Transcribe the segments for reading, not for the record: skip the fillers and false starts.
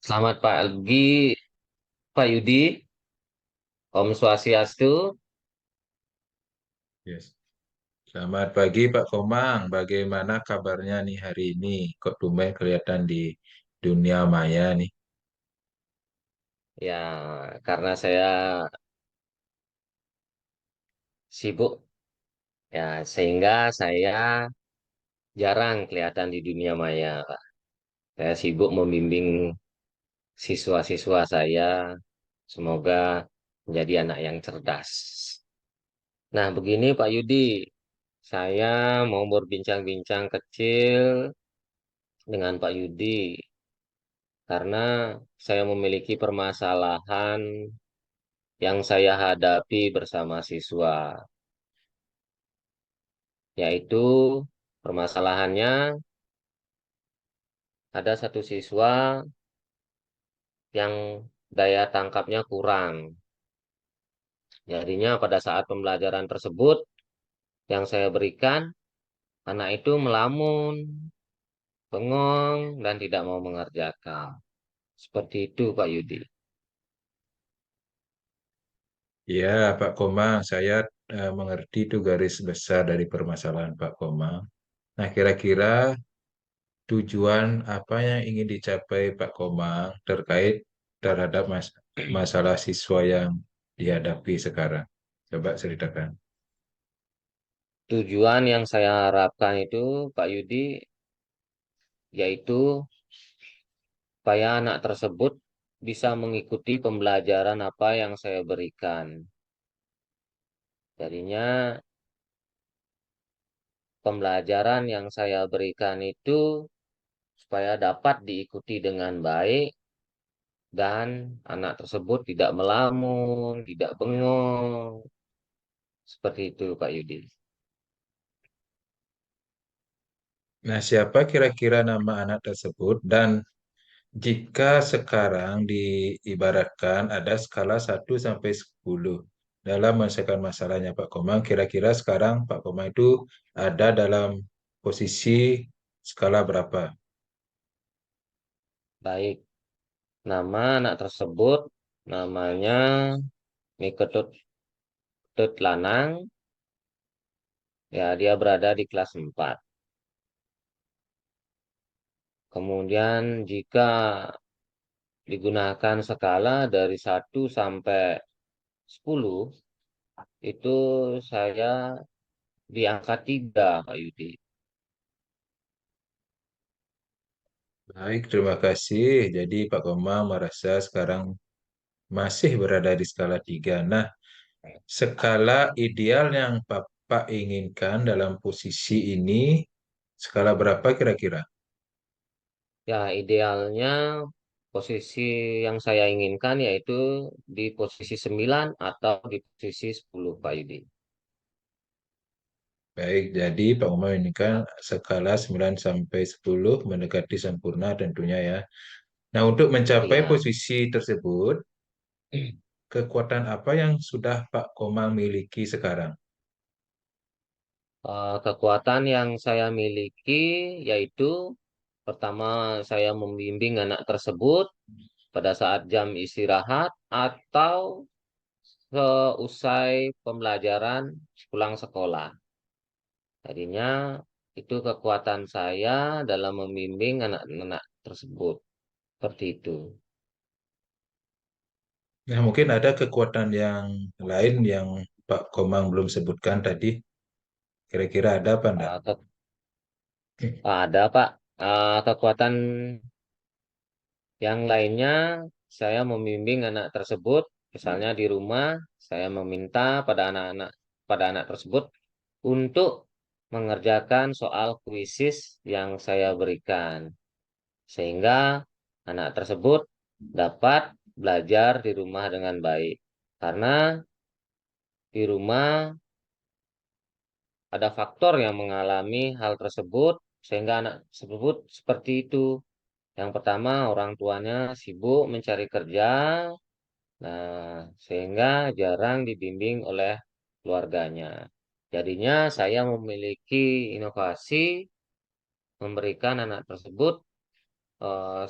Selamat pagi, Pak Yudi. Om Swastiastu. Yes. Selamat pagi Pak Komang, bagaimana kabarnya nih hari ini? Kok tumben kelihatan di dunia maya nih? Ya, karena saya sibuk, ya sehingga saya jarang kelihatan di dunia maya, Pak. Saya sibuk membimbing siswa-siswa saya. Semoga menjadi anak yang cerdas. Nah, begini Pak Yudi, saya mau berbincang-bincang kecil dengan Pak Yudi karena saya memiliki permasalahan yang saya hadapi bersama siswa, yaitu permasalahannya ada satu siswa yang daya tangkapnya kurang. Jadinya pada saat pembelajaran tersebut yang saya berikan, anak itu melamun, bengong, dan tidak mau mengerjakan. Seperti itu, Pak Yudi. Ya, Pak Komang, saya mengerti itu garis besar dari permasalahan Pak Komang. Nah, kira-kira tujuan apa yang ingin dicapai Pak Komang terkait terhadap masalah siswa yang dihadapi sekarang? Coba ceritakan. Tujuan yang saya harapkan itu, Pak Yudi, yaitu supaya anak tersebut bisa mengikuti pembelajaran apa yang saya berikan. Jadinya pembelajaran yang saya berikan itu supaya dapat diikuti dengan baik dan anak tersebut tidak melamun, tidak bengong. Seperti itu, Pak Yudi. Nah, siapa kira-kira nama anak tersebut dan jika sekarang diibaratkan ada skala 1 sampai 10 dalam menyelesaikan masalahnya Pak Komang, kira-kira sekarang Pak Komang itu ada dalam posisi skala berapa? Baik, nama anak tersebut namanya Miketut Tut Lanang. Ya, dia berada di kelas 4. Kemudian jika digunakan skala dari 1 sampai 10, itu saya di angka 3, Pak Yudi. Baik, terima kasih. Jadi Pak Komang merasa sekarang masih berada di skala 3. Nah, skala ideal yang Bapak inginkan dalam posisi ini, skala berapa kira-kira? Ya, idealnya posisi yang saya inginkan yaitu di posisi 9 atau di posisi 10, Pak Yudi. Baik, jadi Pak Umar ini kan skala 9 sampai 10 mendekati sempurna tentunya ya. Nah, untuk mencapai Iya. posisi tersebut, kekuatan apa yang sudah Pak Komang miliki sekarang? Kekuatan yang saya miliki yaitu pertama saya membimbing anak tersebut pada saat jam istirahat atau seusai pembelajaran pulang sekolah. Jadinya itu kekuatan saya dalam membimbing anak-anak tersebut. Seperti itu. Nah, mungkin ada kekuatan yang lain yang Pak Komang belum sebutkan tadi. Kira-kira ada apa enggak? Uh, ke- ada Pak. Kekuatan yang lainnya saya membimbing anak tersebut. Misalnya di rumah saya meminta pada anak tersebut untuk mengerjakan soal kuisis yang saya berikan. Sehingga anak tersebut dapat belajar di rumah dengan baik. Karena di rumah ada faktor yang mengalami hal tersebut sehingga anak tersebut seperti itu. Yang pertama, orang tuanya sibuk mencari kerja, nah sehingga jarang dibimbing oleh keluarganya. Jadinya saya memiliki inovasi memberikan anak tersebut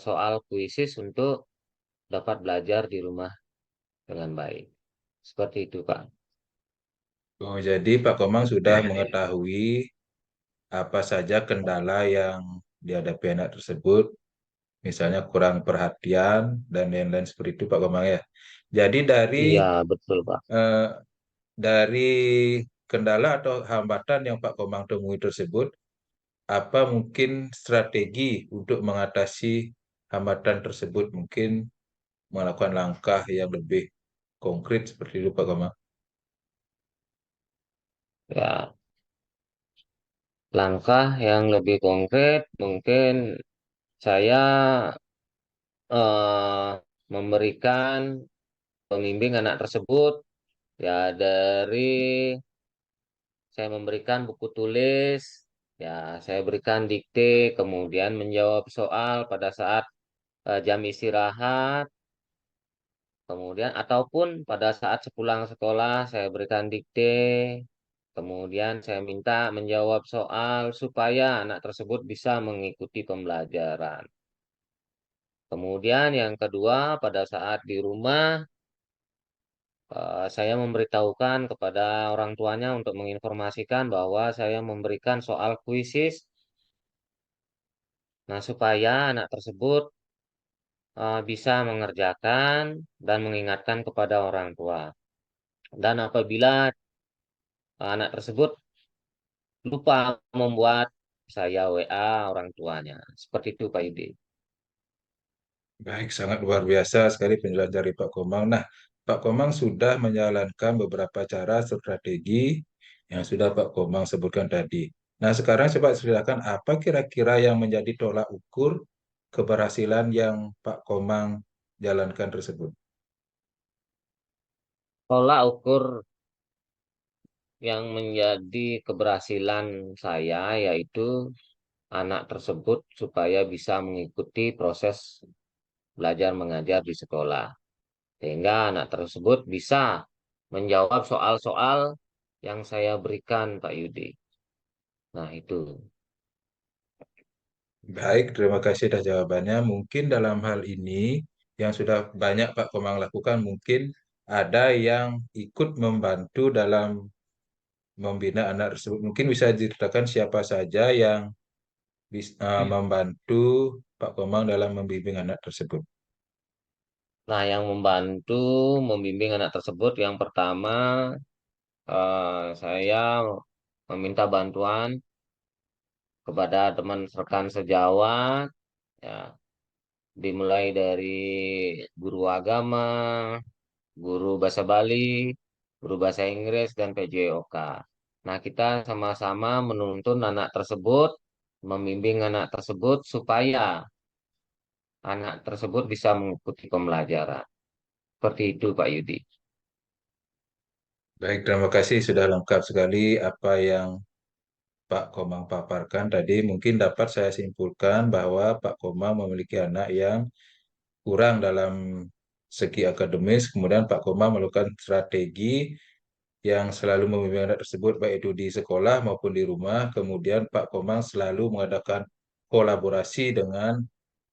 soal kuisis untuk dapat belajar di rumah dengan baik. Seperti itu, Pak. Oh, jadi Pak Komang sudah mengetahui apa saja kendala yang dihadapi anak tersebut, misalnya kurang perhatian dan lain-lain seperti itu Pak Komang ya. Jadi Iya, betul, Pak. eh, dari kendala atau hambatan yang Pak Komang temui tersebut, apa mungkin strategi untuk mengatasi hambatan tersebut? Mungkin melakukan langkah yang lebih konkret seperti itu Pak Komang. Ya, langkah yang lebih konkret mungkin saya memberikan pembimbing anak tersebut ya dari saya memberikan buku tulis, ya saya berikan dikte, kemudian menjawab soal pada saat jam istirahat, kemudian ataupun pada saat sepulang sekolah saya berikan dikte, kemudian saya minta menjawab soal supaya anak tersebut bisa mengikuti pembelajaran. Kemudian yang kedua, pada saat di rumah, saya memberitahukan kepada orang tuanya untuk menginformasikan bahwa saya memberikan soal kuisis. Nah, supaya anak tersebut bisa mengerjakan dan mengingatkan kepada orang tua. Dan apabila anak tersebut lupa membuat, saya WA orang tuanya. Seperti itu, Pak Yudi. Baik, sangat luar biasa sekali penjelasan dari Pak Komang. Nah, Pak Komang sudah menjalankan beberapa cara strategi yang sudah Pak Komang sebutkan tadi. Nah, sekarang coba ceritakan apa kira-kira yang menjadi tolak ukur keberhasilan yang Pak Komang jalankan tersebut. Tolak ukur yang menjadi keberhasilan saya yaitu anak tersebut supaya bisa mengikuti proses belajar mengajar di sekolah. Sehingga anak tersebut bisa menjawab soal-soal yang saya berikan, Pak Yudi. Nah, itu. Baik, terima kasih atas jawabannya. Mungkin dalam hal ini yang sudah banyak Pak Komang lakukan, mungkin ada yang ikut membantu dalam membina anak tersebut. Mungkin bisa diceritakan siapa saja yang bisa membantu Pak Komang dalam membimbing anak tersebut. Nah, yang membantu membimbing anak tersebut yang pertama saya meminta bantuan kepada teman rekan sejawat, ya, dimulai dari guru agama, guru bahasa Bali, guru bahasa Inggris, dan PJOK. Nah, kita sama-sama menuntun anak tersebut, membimbing anak tersebut supaya anak tersebut bisa mengikuti pembelajaran. Seperti itu, Pak Yudi. Baik, terima kasih sudah lengkap sekali apa yang Pak Komang paparkan tadi. Mungkin dapat saya simpulkan bahwa Pak Komang memiliki anak yang kurang dalam segi akademis, kemudian Pak Komang melakukan strategi yang selalu membimbing anak tersebut baik itu di sekolah maupun di rumah. Kemudian Pak Komang selalu mengadakan kolaborasi dengan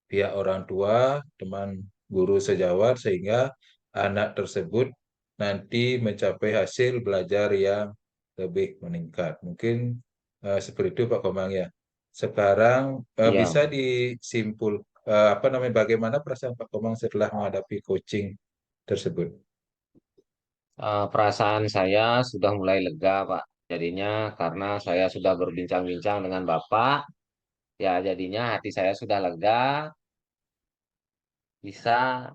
pihak orang tua, teman guru sejawat sehingga anak tersebut nanti mencapai hasil belajar yang lebih meningkat. Mungkin seperti itu Pak Komang ya. Sekarang Ya, bisa disimpul apa namanya bagaimana perasaan Pak Komang setelah menghadapi coaching tersebut? perasaan saya sudah mulai lega, Pak. Jadinya karena saya sudah berbincang-bincang dengan Bapak, ya jadinya hati saya sudah lega, bisa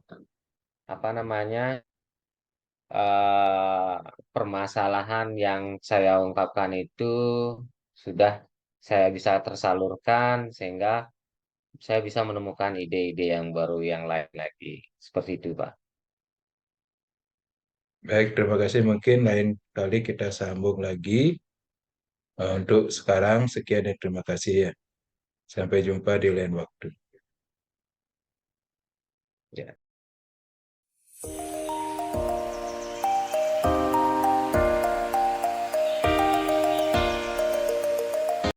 apa namanya eh, permasalahan yang saya ungkapkan itu sudah saya bisa tersalurkan sehingga saya bisa menemukan ide-ide yang baru yang lain lagi. Seperti itu, Pak. Baik, terima kasih. Mungkin lain kali kita sambung lagi. Untuk sekarang, sekian dan terima kasih ya. Sampai jumpa di lain waktu. Ya.